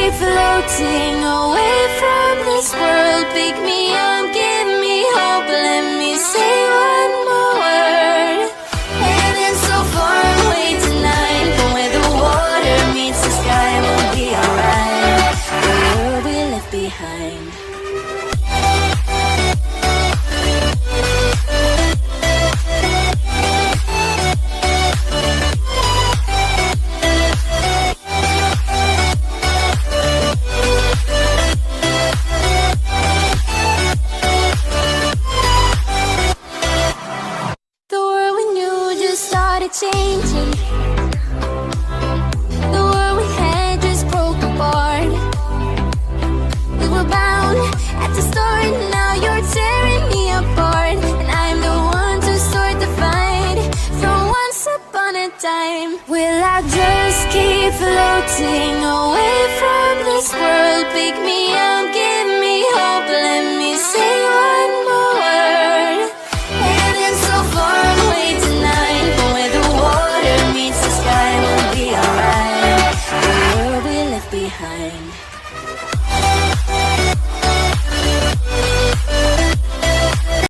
keep floating away from this world. Pick me up, give me hope, let me say one more word. Heaven so far away tonight, but where the water meets the sky, we'll be alright. The world we left behind. Changing. The world we had just broke apart. We were bound at the start, now you're tearing me apart. And I'm the one to start the fight from once upon a time. Will I just keep floating away from this world? Pick me up, give me hope, let me say what